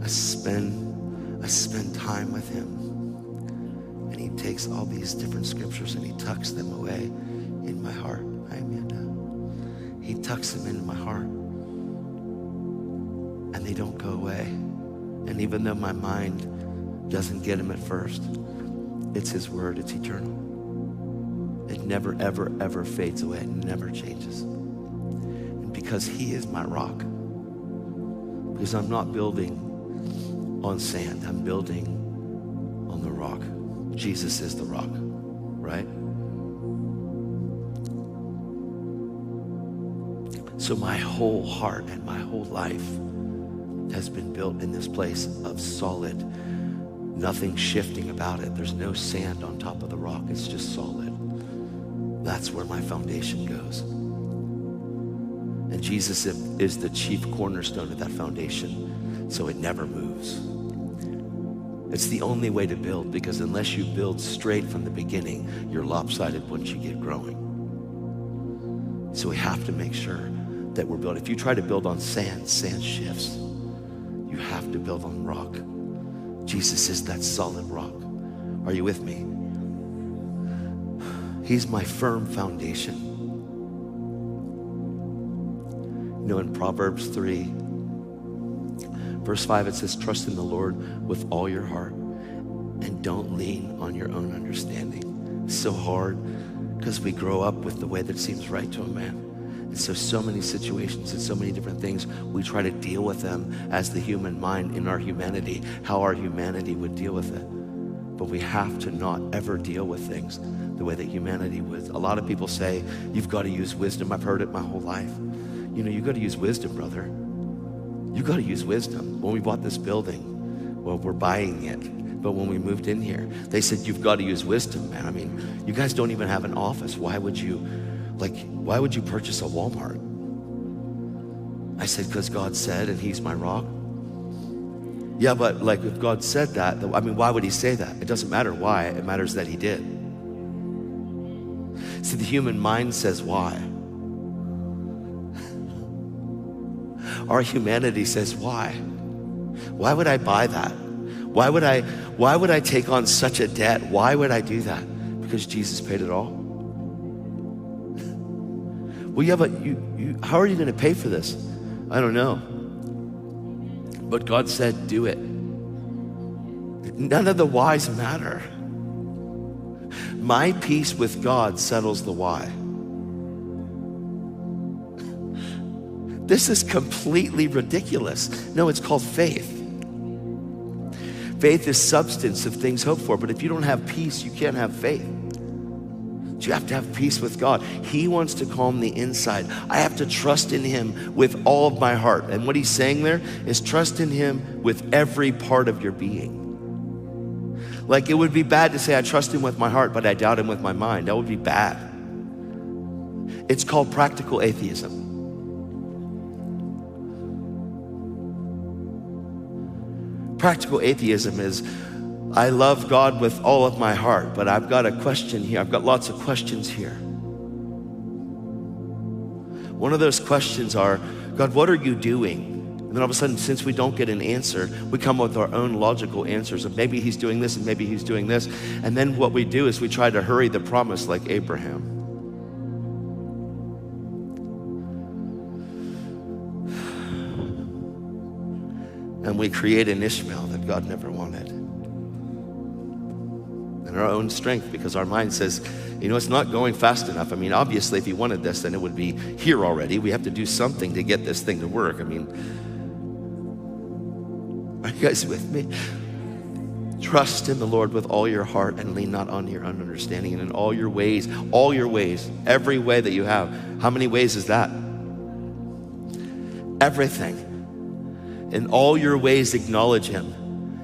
spend time with him. And he takes all these different scriptures and he tucks them away in my heart. Hi, Amanda. He tucks them into my heart. And they don't go away. And even though my mind doesn't get him at first, it's his word, it's eternal. It never, ever, ever fades away. It never changes. And because he is my rock, because I'm not building on sand, I'm building on the rock. Jesus is the rock, right? So my whole heart and my whole life has been built in this place of solid, nothing shifting about it. There's no sand on top of the rock. It's just solid. That's where my foundation goes. And Jesus is the chief cornerstone of that foundation, so it never moves. It's the only way to build, because unless you build straight from the beginning, you're lopsided once you get growing. So we have to make sure that we're building. If you try to build on sand, sand shifts. You have to build on rock. Jesus is that solid rock. Are you with me? He's my firm foundation. You know, in Proverbs 3, verse 5, it says, trust in the Lord with all your heart and don't lean on your own understanding. It's so hard because we grow up with the way that seems right to a man. And so many situations and so many different things, we try to deal with them as the human mind in our humanity, how our humanity would deal with it. But we have to not ever deal with things the way that humanity would. A lot of people say, you've got to use wisdom. I've heard it my whole life. You know, you've got to use wisdom, brother. You've got to use wisdom. When we bought this building, well, we're buying it. But when we moved in here, they said, you've got to use wisdom, man. I mean, you guys don't even have an office. Why would you purchase a Walmart? I said, because God said, and he's my rock. Yeah, but like if God said that, I mean, why would he say that? It doesn't matter why, it matters that he did. See, the human mind says why. Our humanity says why. Why would I buy that? Why would I take on such a debt? Why would I do that? Because Jesus paid it all. Well, yeah, but how are you going to pay for this? I don't know. But God said, do it. None of the whys matter. My peace with God settles the why. This is completely ridiculous. No, it's called faith. Faith is substance of things hoped for, but if you don't have peace, you can't have faith. You have to have peace with God. He wants to calm the inside. I have to trust in him with all of my heart. And what he's saying there is trust in him with every part of your being. Like it would be bad to say I trust him with my heart, but I doubt him with my mind. That would be bad. It's called practical atheism. Practical atheism is, I love God with all of my heart, but I've got a question here. I've got lots of questions here. One of those questions are, God, what are you doing? And then all of a sudden, since we don't get an answer, we come up with our own logical answers of maybe he's doing this and maybe he's doing this. And then what we do is we try to hurry the promise like Abraham. And we create an Ishmael that God never wanted. In our own strength, because our mind says, you know, it's not going fast enough. I mean, obviously, if he wanted this, then it would be here already. We have to do something to get this thing to work. I mean, are you guys with me? Trust in the Lord with all your heart and lean not on your own understanding. And in all your ways, every way that you have. How many ways is that? Everything. In all your ways, acknowledge him.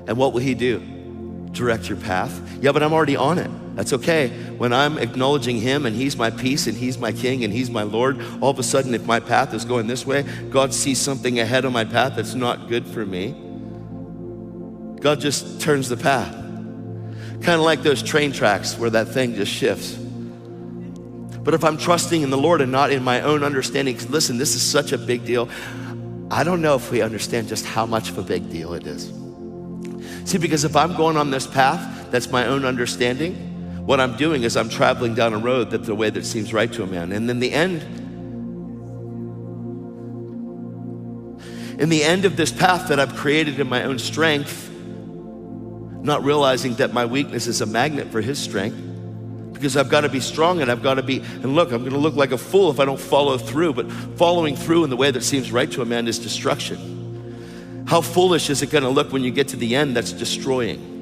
And what will he do? Direct your path. Yeah, but I'm already on it. That's okay. When I'm acknowledging him and he's my peace and he's my king and he's my Lord, all of a sudden if my path is going this way, God sees something ahead of my path that's not good for me. God just turns the path. Kind of like those train tracks where that thing just shifts. But if I'm trusting in the Lord and not in my own understanding, listen, this is such a big deal. I don't know if we understand just how much of a big deal it is. See, because if I'm going on this path, that's my own understanding, what I'm doing is I'm traveling down a road that's the way that seems right to a man. And in the end of this path that I've created in my own strength, not realizing that my weakness is a magnet for his strength, because I've got to be strong and I've got to be, and look, I'm going to look like a fool if I don't follow through, but following through in the way that seems right to a man is destruction. How foolish is it going to look when you get to the end? That's destroying.